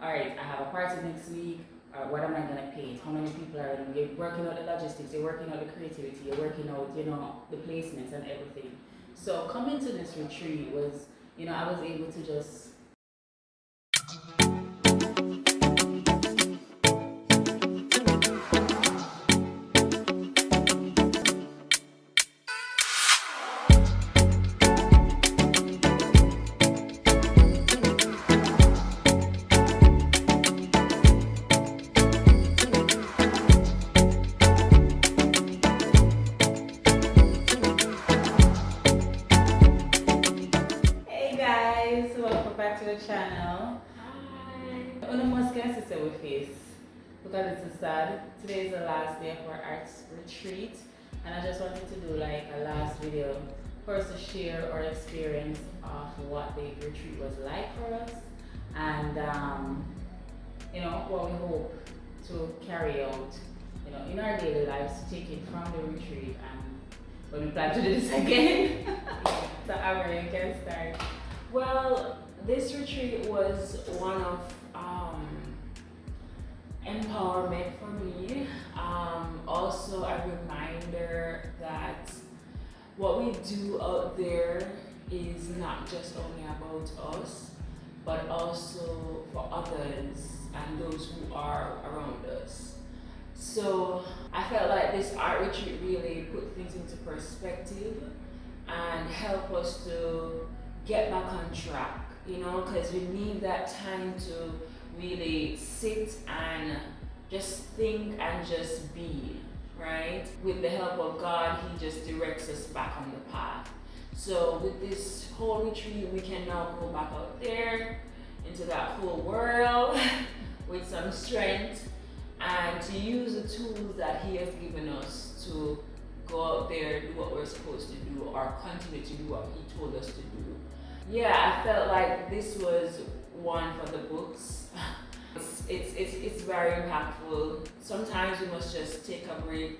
all right, I have a party next week. What am I gonna paint? How many people are in? You're working out the logistics. You're working out the creativity. You're working out, the placements and everything. So coming to this retreat was, I was able to just. Channel. Hi. Una música se with face because it's sad. Today is the last day of our arts retreat, and I just wanted to do like a last video for us to share our experience of what the retreat was like for us, and what we hope to carry out, in our daily lives, to take it from the retreat and when we plan to do this again. So Abra, you can start. Well, this retreat was one of empowerment for me. Also a reminder that what we do out there is not just only about us, but also for others and those who are around us. So I felt like this art retreat really put things into perspective and help us to get back on track. Because we need that time to really sit and just think and just be, right? With the help of God, He just directs us back on the path. So with this whole retreat, we can now go back out there into that whole world with some strength and to use the tools that He has given us to go out there, do what we're supposed to do, or continue to do what He told us to do. Yeah, I felt like this was one for the books. It's very impactful. Sometimes we must just take a break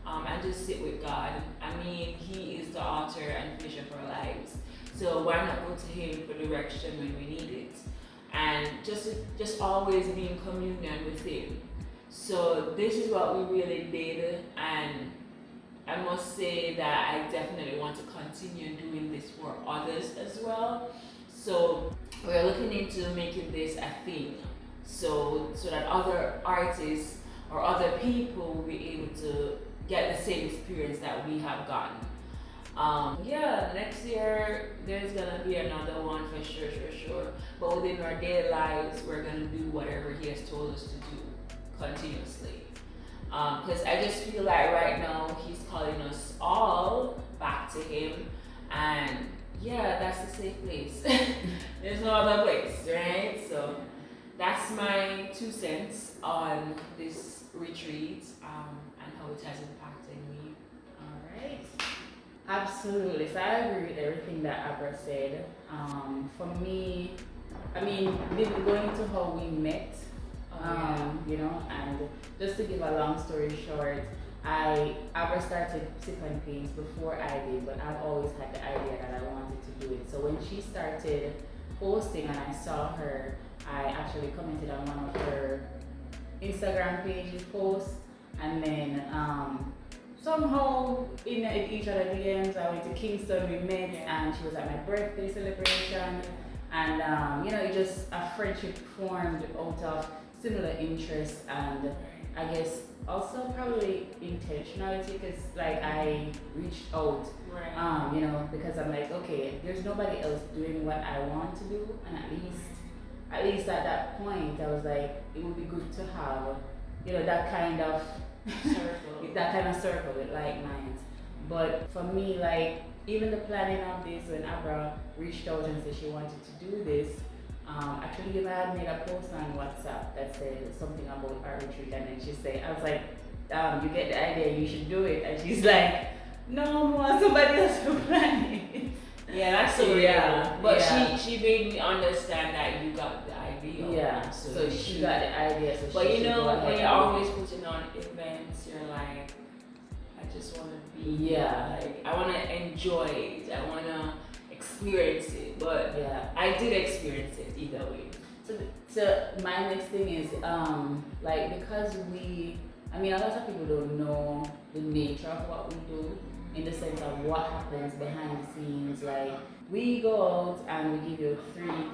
and just sit with God. I mean, He is the author and finisher of our lives. So why not go to Him for direction when we need it? And just always be in communion with Him. So this is what we really did, and I must say that I definitely want to continue doing this for others as well. So we're looking into making this a thing, so that other artists or other people will be able to get the same experience that we have gotten. Next year there's gonna be another one for sure. But within our daily lives, we're gonna do whatever He has told us to do continuously. Because I just feel like right now He's calling us all back to Him, and that's the safe place. There's no other place, right? So that's my 2 cents on this retreat and how it has impacted me. All right. Absolutely. So I agree with everything that Abra said. For me, I mean, going into how we met. And just to give a long story short, Abra started Sip and Paint before I did, but I've always had the idea that I wanted to do it. So when she started posting and I saw her, I actually commented on one of her Instagram pages posts, and then somehow in each other DMs, I went to Kingston, we met, and she was at my birthday celebration, and it just a friendship formed out of similar interests, and I guess also probably intentionality, because like I reached out, because I'm like, okay, there's nobody else doing what I want to do, and at least at that point I was like, it would be good to have that kind of circle, circle with like minds. But for me, like even the planning of this, when Abra reached out and said she wanted to do this, actually I had made a post on WhatsApp that said something about our retreat, and then she said, I was like, you get the idea, you should do it. And she's like, no, I want somebody else to plan it. Yeah, that's so real. But she made me understand that you got the idea. Yeah, so she got the idea. So but when you're always putting on events, you're like, I just want to be like, I want to enjoy it. I want to experience it. But I did experience it either way. So So my next thing is like because I mean a lot of people don't know the nature of what we do in the sense of what happens behind the scenes. Like we go out and we give you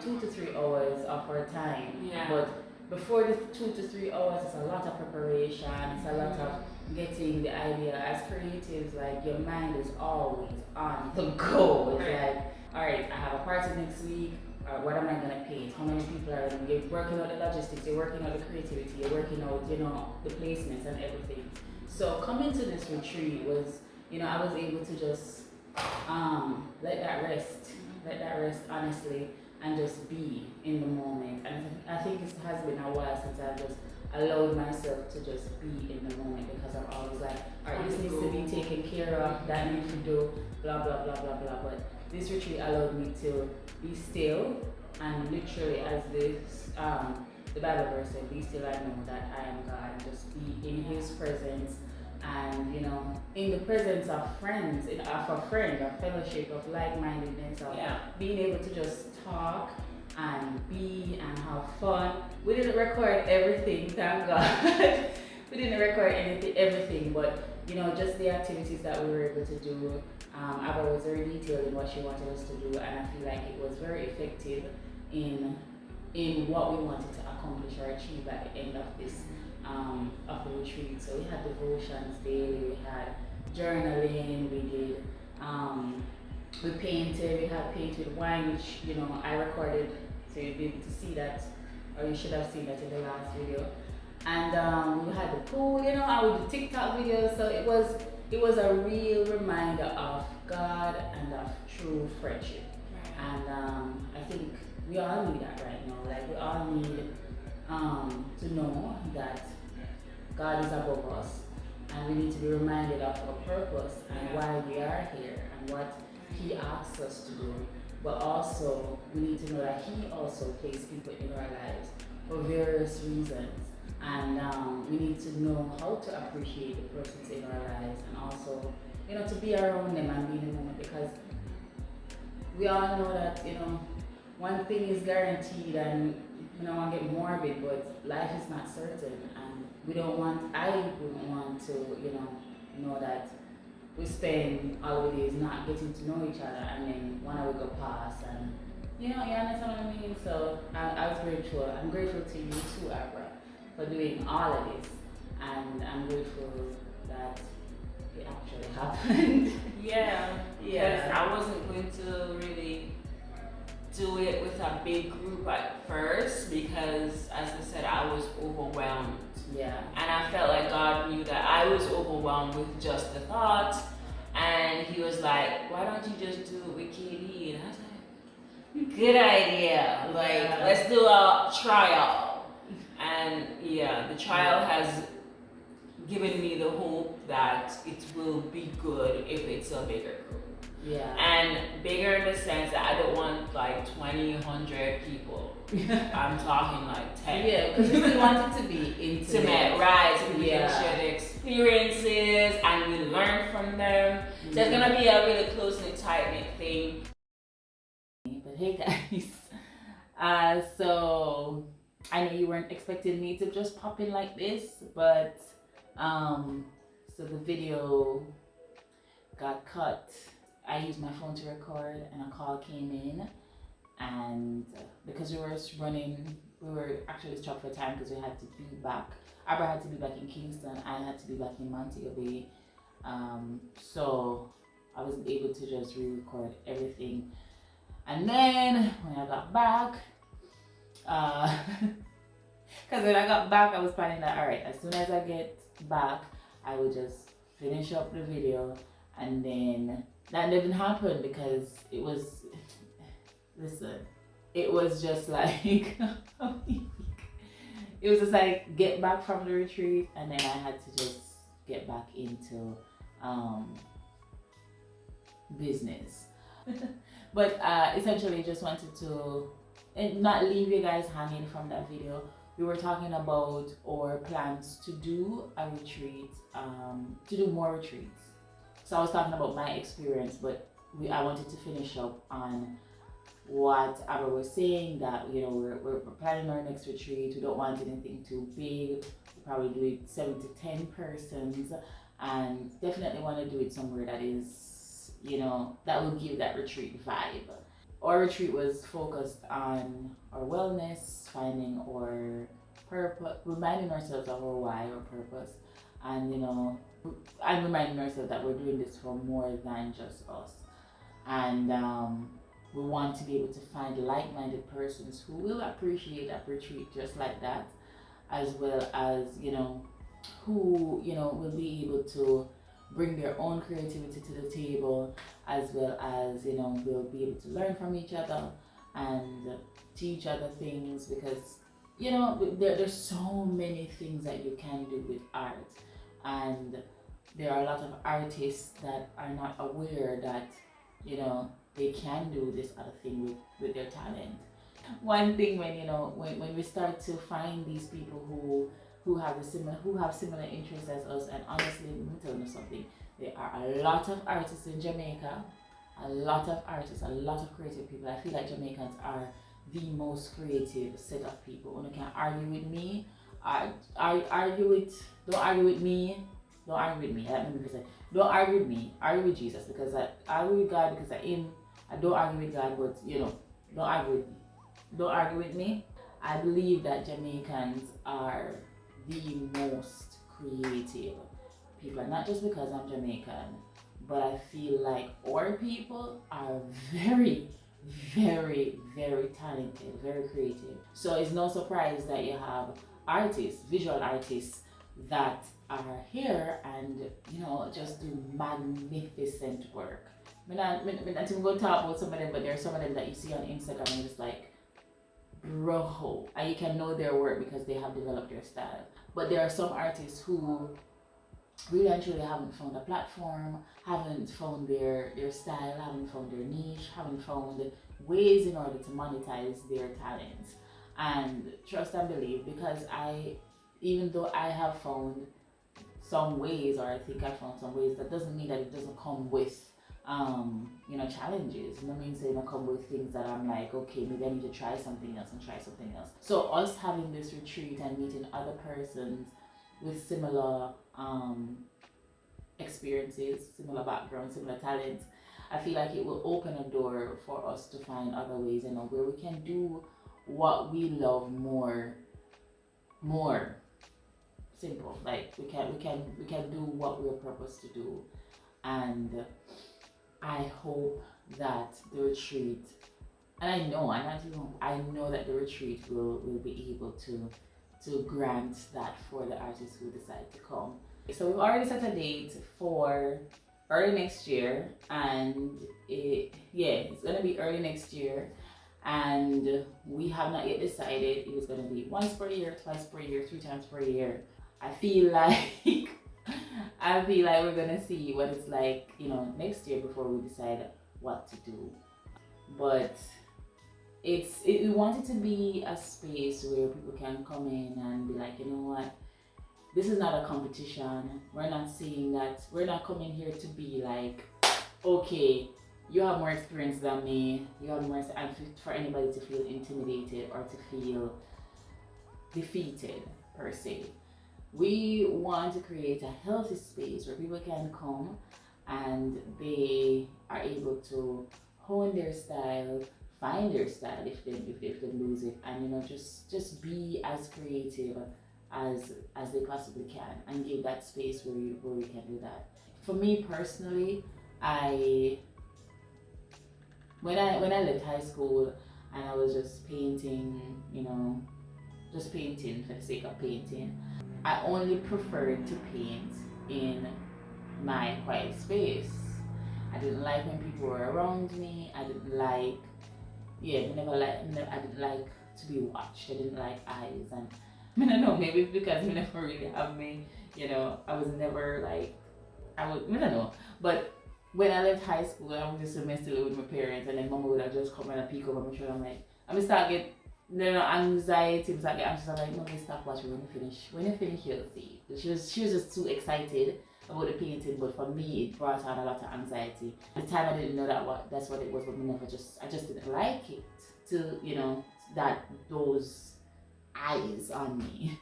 2 to 3 hours of our time. Yeah. But before the 2 to 3 hours, it's a lot of preparation. It's a lot of getting the idea. As creatives, like your mind is always on the go. It's like, all right, I have a party next week. What am I gonna paint? How many people are in? You're working out the logistics. You're working out the creativity. You're working out, the placements and everything. So coming to this retreat was, I was able to just let that rest honestly, and just be in the moment. And I think it has been a while since I've just allowed myself to just be in the moment, because I'm always like, all right, this needs to be taken care of, that needs to do, blah, blah, blah, blah, blah. But this retreat allowed me to be still, and literally as this, the Bible verse said, be still and know that I am God, and just be in His presence. And in the presence of friends, of a friend, a fellowship of like-mindedness, of being able to just talk and be and have fun. We didn't record everything, thank God. We didn't record everything, but just the activities that we were able to do. Abra was very detailed in what she wanted us to do, and I feel like it was very effective in what we wanted to accomplish or achieve at the end of this. Of the retreat. So we had devotions daily, we had journaling, we did we painted, we had painted wine, which I recorded, so you'll be able to see that, or you should have seen that in the last video. And we had the pool, I would do TikTok videos, so it was a real reminder of God and of true friendship. And I think we all need that right now. Like we all need to know that God is above us, and we need to be reminded of our purpose and why we are here and what He asks us to do. But also, we need to know that He also placed people in our lives for various reasons, and we need to know how to appreciate the persons in our lives, and also, to be around them and be in the moment, because we all know that one thing is guaranteed, and I don't want to get morbid, but life is not certain, and I wouldn't want to, know that we spend all the days not getting to know each other, and then 1 hour go past, and you understand what I mean? So I was grateful. I'm grateful to you too, Abra, for doing all of this, and I'm grateful that it actually happened. Yeah. I wasn't going to really do it with a big group at first, because as I said, I was overwhelmed. Yeah. And I felt like God knew that I was overwhelmed with just the thought, and He was like, why don't you just do it with KD? And I was like, good idea. Let's do a trial. And the trial has given me the hope that it will be good if it's a bigger group. Yeah. And bigger in the sense that I don't want like 20, 100 people. I'm talking like 10. Yeah, because we still want it to be intimate. Right, so we can share the experiences and we learn from them. So it's going to be a really close-knit, tight-knit thing. But hey guys, so I know you weren't expecting me to just pop in like this, but so the video got cut. I used my phone to record, and a call came in, and because we were actually strapped for time because we had to be back. Abra had to be back in Kingston, I had to be back in Montego Bay, so I wasn't able to just re-record everything. And then when I got back, because when I got back, I was planning that, all right, as soon as I get back, I would just finish up the video, and then that didn't happen because it was just like, it was just like get back from the retreat, and then I had to just get back into business. But essentially just wanted to not leave you guys hanging from that video. We were talking about our plans to do a retreat, to do more retreats. So I was talking about my experience, but I wanted to finish up on what Abra was saying, that you know we're planning our next retreat. We don't want anything too big. We'll probably do it 7 to 10 persons, and definitely want to do it somewhere that is, you know, that will give that retreat vibe. Our retreat was focused on our wellness, finding our purpose, reminding ourselves of our why, our purpose, and you know, and reminding ourselves that we're doing this for more than just us. And we want to be able to find like-minded persons who will appreciate that retreat just like that, as well as, you know, who, you know, will be able to bring their own creativity to the table, as well as, you know, we'll be able to learn from each other and teach other things, because, you know, there's so many things that you can do with art, and there are a lot of artists that are not aware that, you know, they can do this other thing with their talent. One thing, when, you know, when we start to find these people who have similar interests as us, and honestly, let me tell you something, there are a lot of artists in Jamaica, a lot of artists, a lot of creative people. I feel like Jamaicans are the most creative set of people. When you can argue with me, don't argue with me, don't argue with me. Don't argue with me, argue with Jesus, because I argue with God because I don't argue with God, but you know, don't argue with me. Don't argue with me. I believe that Jamaicans are the most creative people, and not just because I'm Jamaican, but I feel like our people are very, very, very talented, very creative. So it's no surprise that you have artists, visual artists, that are here and, you know, just do magnificent work. I'm not even going to talk about some of them, but there are some of them that you see on Instagram and it's like, bro, and you can know their work because they have developed their style. But there are some artists who really and truly haven't found a platform, haven't found their style, haven't found their niche, haven't found ways in order to monetize their talents. And trust and believe, because even though I have found some ways, or I think I found some ways, that doesn't mean that it doesn't come with you know, challenges. You know what I mean? So, you know, come with things that I'm like, okay, maybe I need to try something else and try something else. So us having this retreat and meeting other persons with similar experiences, similar backgrounds, similar talents, I feel like it will open a door for us to find other ways, you know, where we can do what we love more simple. Like we can do what we're purposed to do. And I hope that the retreat, and I know that the retreat will be able to grant that for the artists who decide to come. So we've already set a date for early next year, and it's gonna be early next year, and we have not yet decided it was gonna be once per year, twice per year, 3 times per year. I feel like we're gonna see what it's like, you know, next year before we decide what to do. But we want it to be a space where people can come in and be like, you know what, this is not a competition. We're not saying that, we're not coming here to be like, okay, you have more experience than me, you have more, and for anybody to feel intimidated or to feel defeated per se. We want to create a healthy space where people can come and they are able to hone their style, find their style if they lose it, and, you know, just be as creative as they possibly can, and give that space where we can do that. For me personally, when I left high school and I was just painting, you know, just painting for the sake of painting, I only preferred to paint in my quiet space. I didn't like when people were around me. I didn't like, I didn't like to be watched. I didn't like eyes. And I don't know, maybe it's because I never really have me, you know, I was never like, I don't know. But when I left high school, I was just semester with my parents, and then mama would have just come and peek over my shoulder. I'm like, I'm gonna start get, you know, anxiety, start get anxious. I'm like, no, stop watching when you finish, you'll see. She was just too excited about the painting, but for me it brought on a lot of anxiety. At the time I didn't know that's what it was, but I just didn't like it to, that those eyes on me.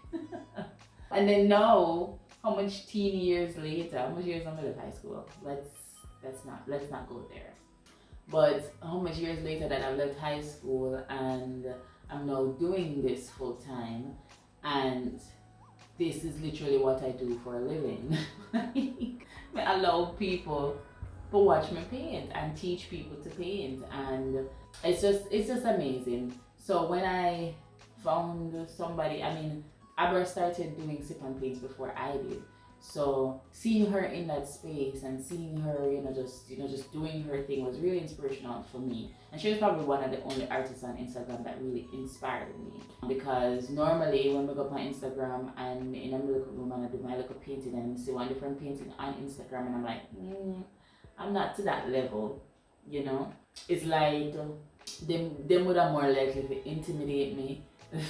And then now, how much teen years later, how much years I'm in high school? Let's not go there. But how much years later that I've left high school and I'm now doing this full time, and this is literally what I do for a living. I allow people to watch me paint and teach people to paint, and it's just amazing. So when I found somebody, Abra started doing sip and paints before I did. So seeing her in that space and seeing her, just doing her thing was really inspirational for me. And she was probably one of the only artists on Instagram that really inspired me. Because normally when we go up on Instagram and in a little room and I do my little painting and I see one different painting on Instagram and I'm like, I'm not to that level, It's like them would have more likely to intimidate me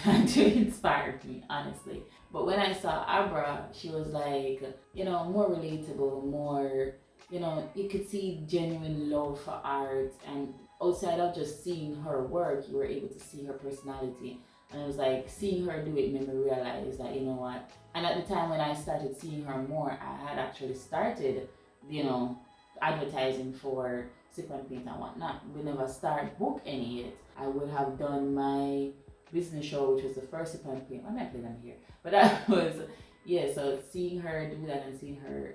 than to inspire me, honestly. But when I saw Abra, she was like, more relatable, more, you could see genuine love for art. And outside of just seeing her work, you were able to see her personality. And it was like, seeing her do it made me realize that, you know what? And at the time when I started seeing her more, I had actually started, advertising for Sip and Paint and whatnot. We never started book any yet. I would have done my business show, which was the first Sip and Paint. I might play them here. But that was, so seeing her do that and seeing her,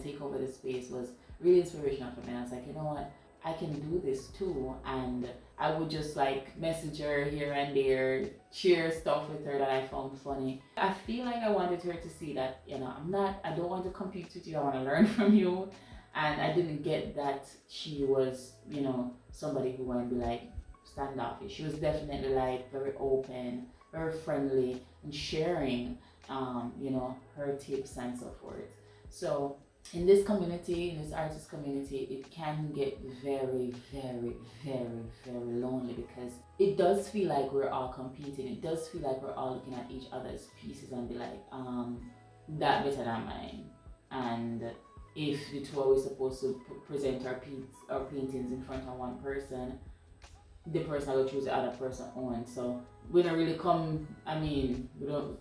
take over the space was really inspirational for me. I was like, you know what? I can do this too. And I would just like message her here and there, share stuff with her that I found funny. I feel like I wanted her to see that, I don't want to compete with you. I want to learn from you. And I didn't get that she was, somebody who wanted to be like standoffish. She was definitely like very open, very friendly, and sharing, her tips and so forth. So in this community, in this artist community, it can get very, very, very, very lonely because it does feel like we're all competing. It does feel like we're all looking at each other's pieces and be like, that better than mine. And if the two are supposed to present our paintings in front of one person, the person will choose the other person on. So we don't really come, we don't,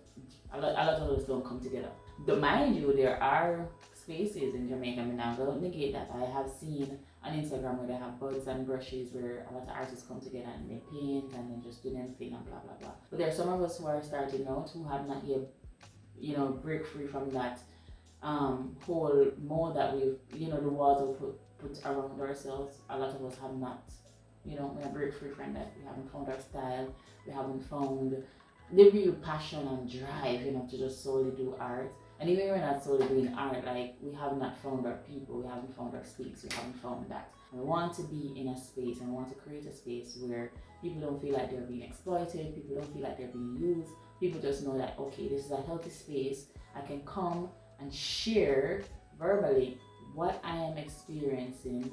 a lot of us don't come together. But mind you, there are spaces in Jamaica, I don't negate that. I have seen on Instagram where they have buds and brushes where a lot of artists come together and they paint and then just do their thing and blah blah blah. But there are some of us who are starting out who have not yet, break free from that whole mold that we've, the walls have put around ourselves. A lot of us have not, we're break free from that. We haven't found our style. We haven't found the real passion and drive, to just solely do art. And even when we're not solely doing art, like we have not found our people, we haven't found our space, we haven't found that. We want to be in a space and want to create a space where people don't feel like they're being exploited, people don't feel like they're being used. People just know that, okay, this is a healthy space. I can come and share verbally what I am experiencing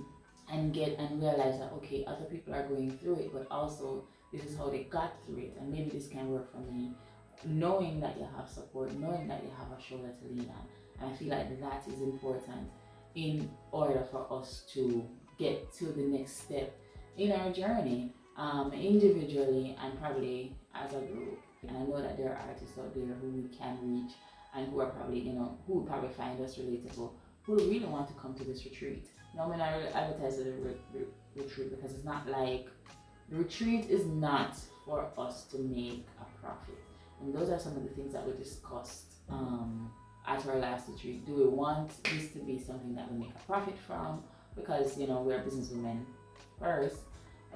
and get and realize that, okay, other people are going through it, but also this is how they got through it, and maybe this can work for me. Knowing that you have support, knowing that you have a shoulder to lean on. And I feel like that is important in order for us to get to the next step in our journey, individually and probably as a group. And I know that there are artists out there who we can reach and who are probably, who would probably find us relatable, who really want to come to this retreat. No, I'm not really advertising the retreat because it's not like, the retreat is not for us to make a profit. And those are some of the things that we discussed at our last retreat. Do we want this to be something that we make a profit from? Because, we're businesswomen first.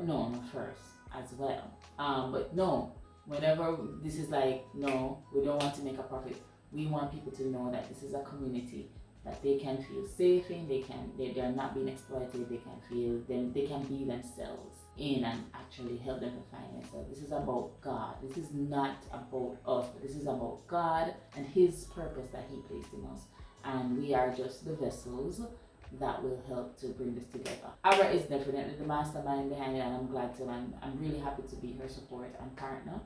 No, not first as well. But no, whenever this is like, no, we don't want to make a profit. We want people to know that this is a community that they can feel safe in, they are not being exploited, they can feel them, they can be themselves in and actually help them to find themselves. This is about God. This is not about us, but this is about God and His purpose that He placed in us. And we are just the vessels that will help to bring this together. Abra is definitely the mastermind behind it, and I'm glad to, and I'm really happy to be her support and partner.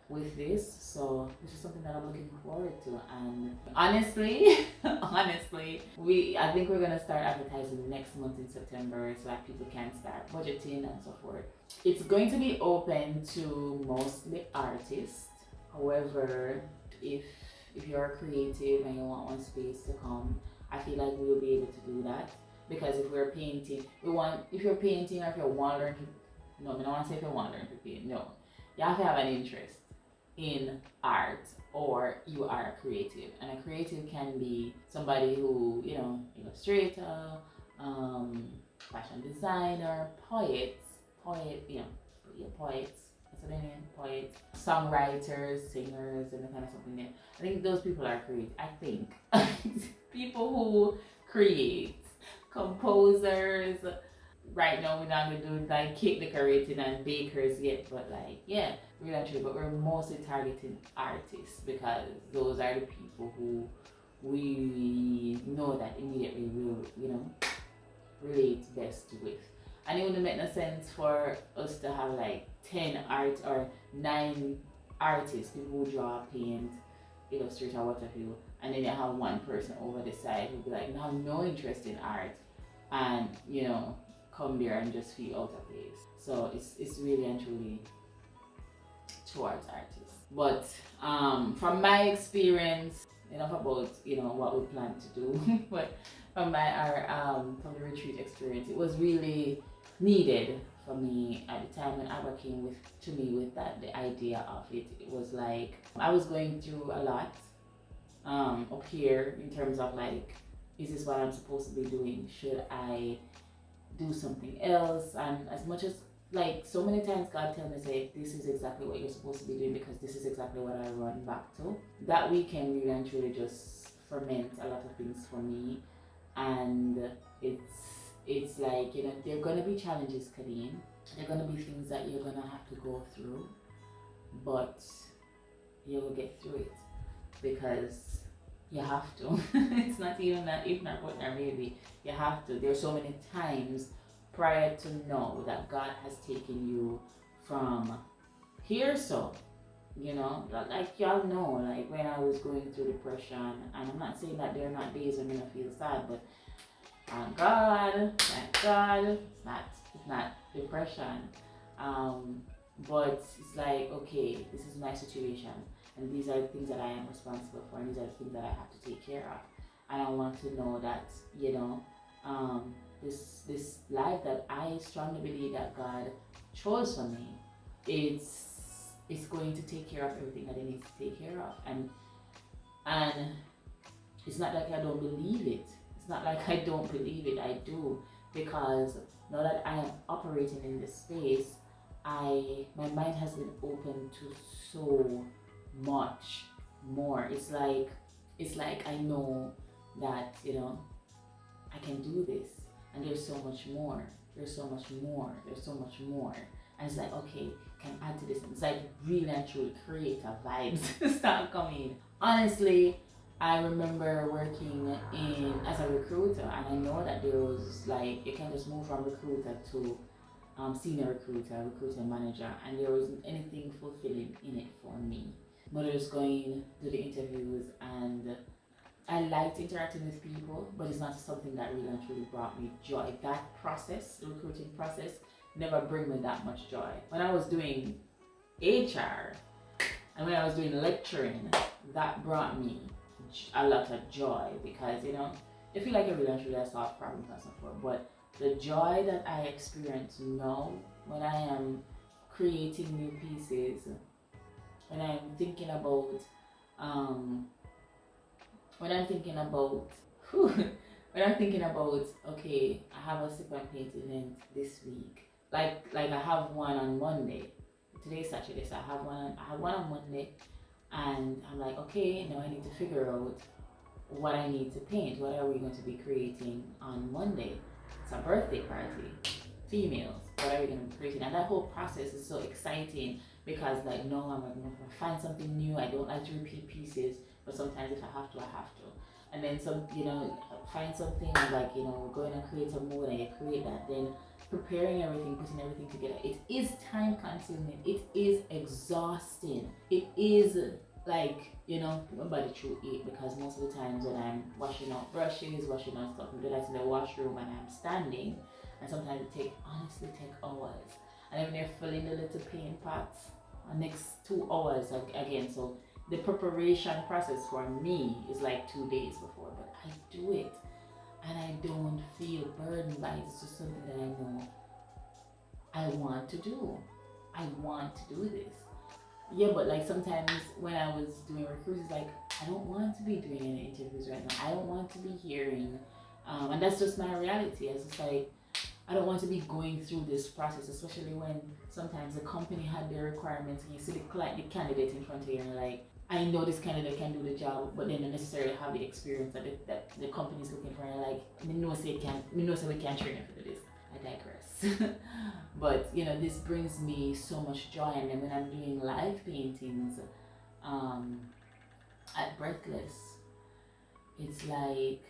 with this. So this is something that I'm looking forward to. And honestly, honestly, I think we're gonna start advertising next month in September so that people can start budgeting and so forth. It's going to be open to mostly artists. However, if you're creative and you want one space to come, I feel like we'll be able to do that. Because if we're painting, if you're painting or if you want to learn to, no, I don't want to say if you want to learn to paint, no. You have to have an interest in art or you are a creative. And a creative can be somebody who, illustrator, fashion designer, poets, poets, that's what I mean, poets, songwriters, singers, and that kind of something there. I think those people are creative. I think people who create, composers. Right now we're not gonna do like cake decorating and bakers yet, but like really and true. But we're mostly targeting artists because those are the people who we know that immediately will relate best with. And it wouldn't make no sense for us to have like 10 art or 9 artists, people who draw, paint, illustrate or what have you, and then you have one person over the side who'd be like, no, I have no interest in art, and come there and just feel out of place. So it's really and truly towards artists. But from my experience, enough about what we plan to do, but from from the retreat experience, it was really needed for me at the time when Abra came to me with the idea of it. It was like I was going through a lot up here in terms of like, is this what I'm supposed to be doing? Should I do something else? And as much as like so many times God tell me, say, this is exactly what you're supposed to be doing because this is exactly what I run back to. That weekend really and truly just ferment a lot of things for me. And it's like, there are gonna be challenges, Kadeen. There are gonna be things that you're gonna have to go through, but you will get through it because you have to. It's not even that if not but not maybe. You have to. There's so many times prior to know that God has taken you from here, so like y'all know, like when I was going through depression, and I'm not saying that there are not days when I feel sad, but thank God, it's not depression. But it's like, okay, this is my situation, and these are the things that I am responsible for, and these are the things that I have to take care of. And I want to know that, this life that I strongly believe that God chose for me, it's going to take care of everything that it needs to take care of. And it's not like I don't believe it. It's not like I don't believe it. I do, because now that I am operating in this space, my mind has been open to so much more. It's like I know that I can do this, and there's so much more. There's so much more. There's so much more. And it's like, okay, can add to this. It's like really natural creative vibes start coming. Honestly, I remember working as a recruiter, and I know that there was like, you can just move from recruiter to senior recruiter manager, and there wasn't anything fulfilling in it for me. But just going to the interviews, and I liked interacting with people, but it's not something that really and truly brought me joy. That process, the recruiting process, never bring me that much joy. When I was doing HR and when I was doing lecturing, that brought me a lot of joy, because you feel like you really and truly solve problems and so forth. But the joy that I experience now when I am creating new pieces, when I'm thinking about okay, I have a sip and paint event this week. Like I have one on Monday. Today's Saturday, so I have one on Monday, and I'm like, okay, now I need to figure out what I need to paint. What are we going to be creating on Monday? It's a birthday party, females. What are we going to be creating? And that whole process is so exciting, because like, no, I'm going to find something new. I don't like to repeat pieces, but sometimes if I have to, I have to. And then find something like, we're going to create a mood, and you create that. Then preparing everything, putting everything together, it is time consuming. It is exhausting. It is like, put my body through it, because most of the times when I'm washing out brushes, washing out stuff, I'm doing that in the washroom and I'm standing, and sometimes it honestly take hours. And then when you're filling the little paint pots, next 2 hours again. So the preparation process for me is like 2 days before, but I do it and I don't feel burdened by it. It's just something that I know I want to do. I want to do this. Yeah, but like sometimes when I was doing recruits, it's like, I don't want to be doing any interviews right now. I don't want to be hearing, and that's just my reality. It's just like, I don't want to be going through this process, especially when sometimes the company had their requirements and you see the candidate in front of you and you're like, I know this candidate can do the job, but they don't necessarily have the experience that the company is looking for. And like, we know we can't train you for this. I digress. But this brings me so much joy. And then when I'm doing live paintings at Breathless, it's like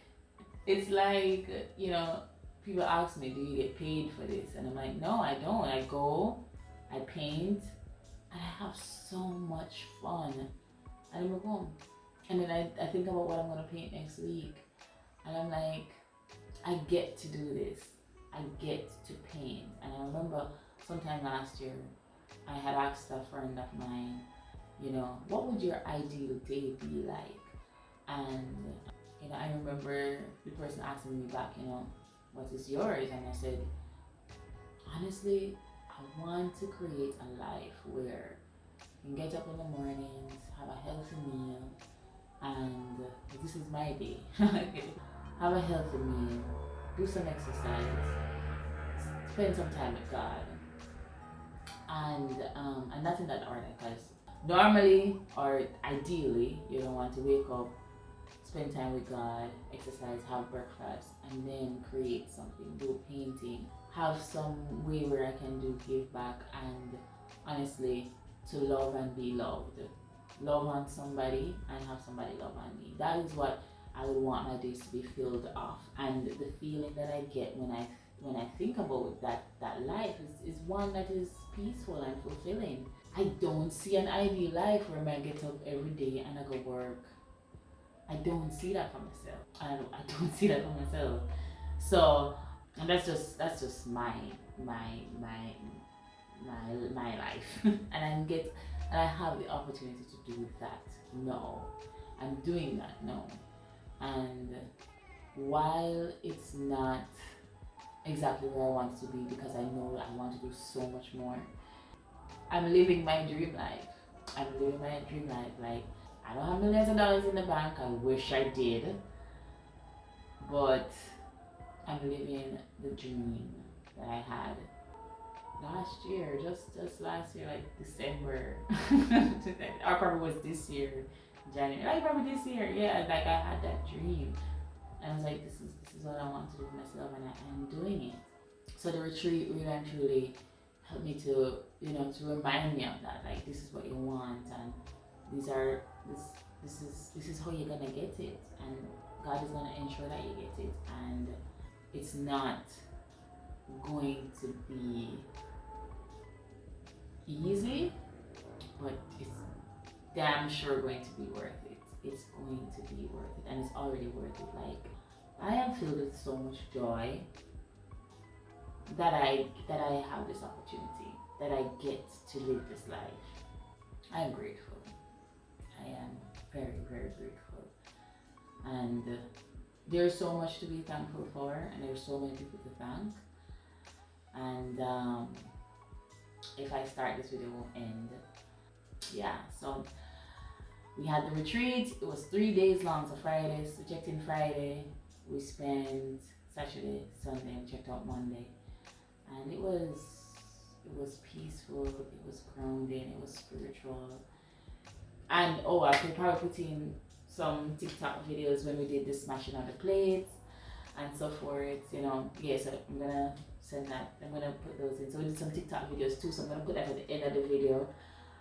people ask me, do you get paid for this? And I'm like, no, I don't. I go, I paint, and I have so much fun. And I'm home. And then I think about what I'm going to paint next week. And I'm like, I get to do this. I get to paint. And I remember sometime last year, I had asked a friend of mine, what would your ideal day be like? And, I remember the person asking me back, what is yours? And I said, honestly, I want to create a life where you can get up in the mornings, have a healthy meal, and this is my day. Have a healthy meal, do some exercise, spend some time with God, and that's in that order. Because normally or ideally, you don't want to wake up, spend time with God, exercise, have breakfast, and then create something, do painting, have some way where I can give back, and honestly, to love and be loved. Love on somebody and have somebody love on me. That is what I would want my days to be filled off. And the feeling that I get when I think about that life is one that is peaceful and fulfilling. I don't see an ideal life where I get up every day and I go work. I don't see that for myself. I don't see that for myself. So, and that's just my life. and I have the opportunity to do that. No, I'm doing that. No, and while it's not exactly where I want it to be, because I know that I want to do so much more, I'm living my dream life. Like, I don't have millions of dollars in the bank. I wish I did, but I'm living the dream that I had last year, just last year, like December, or probably was this year, January, like probably this year, yeah, like I had that dream, and I was like, this is what I want to do for myself, and I am doing it. So the retreat really and truly helped me to, to remind me of that, like, this is what you want, and this is how you're gonna get it, and God is gonna ensure that you get it, and it's not going to be easy, but it's damn sure going to be worth it. It's going to be worth it, and it's already worth it. Like, I am filled with so much joy that I have this opportunity, that I get to live this life. I am grateful. I am very, very grateful, and there's so much to be thankful for, and there's so many people to thank. And if I start this video, it won't end. Yeah, so we had the retreat. It was 3 days long, so Fridays, we checked in Friday, we spent Saturday, Sunday, and checked out Monday, and it was peaceful, it was grounding, it was spiritual. And I could probably put in some TikTok videos when we did the smashing of the plates and so forth, yeah, so I'm gonna send that, I'm gonna put those in. So we did some TikTok videos too, so I'm gonna put that at the end of the video,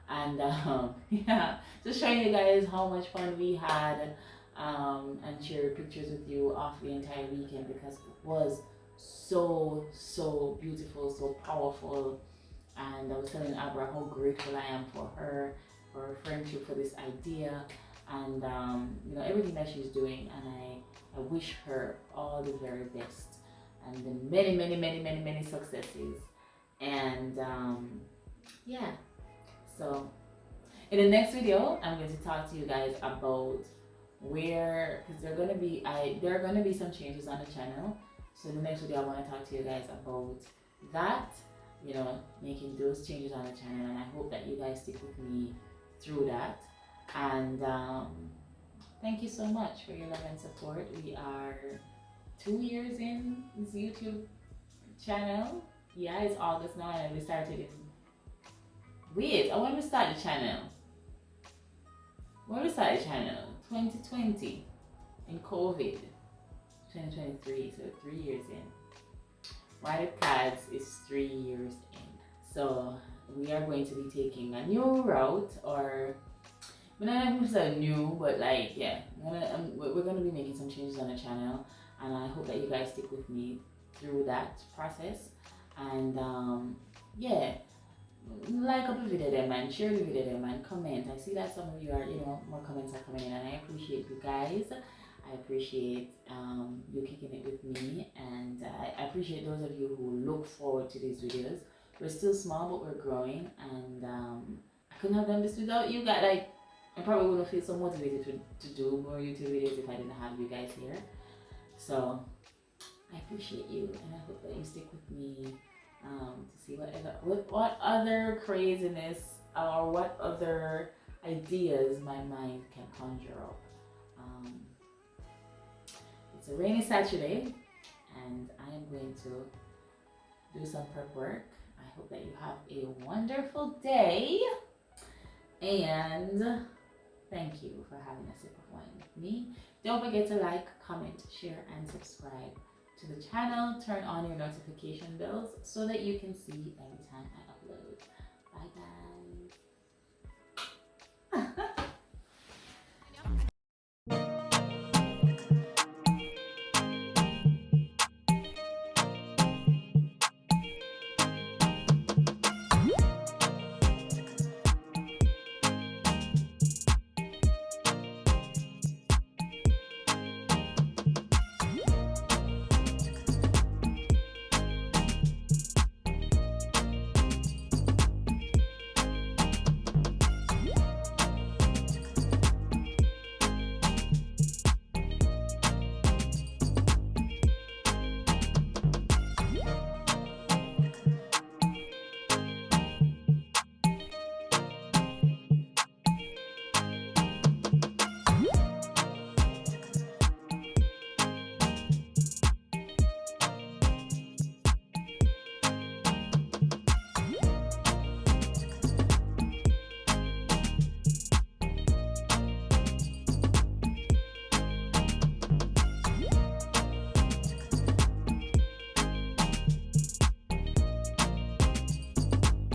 and yeah, just showing you guys how much fun we had, and share pictures with you off the entire weekend, because it was so beautiful, so powerful. And I was telling Abra how grateful I am for her friendship, for this idea, and you know, everything that she's doing. And I wish her all the very best and the many successes. And yeah, so in the next video, I'm going to talk to you guys about where, because there are gonna be some changes on the channel. So in the next video, I want to talk to you guys about that, you know, making those changes on the channel, and I hope that you guys stick with me through that. And thank you so much for your love and support. We are 2 years in this YouTube channel. Yeah, it's August now, and we started in. Wait, I want to start the channel. When we started the channel, 2020, in COVID, 2023, so 3 years in. Why the Kadz is 3 years in. So we are going to be taking a new route, or we're not even say new, but like, yeah, we're gonna be making some changes on the channel, and I hope that you guys stick with me through that process. And yeah, like up the video them and share the video them and comment. I see that some of you are, you know, more comments are coming in, and I appreciate you guys. I appreciate you kicking it with me, and I appreciate those of you who look forward to these videos. We're still small, but we're growing, and I couldn't have done this without you guys. Like, I probably wouldn't feel so motivated to do more YouTube videos if I didn't have you guys here. So I appreciate you, and I hope that you stick with me to see what other craziness or what other ideas my mind can conjure up. It's a rainy Saturday, and I am going to do some prep work. I hope that you have a wonderful day, and thank you for having a sip of wine with me. Don't forget to like, comment, share, and subscribe to the channel. Turn on your notification bells so that you can see every time I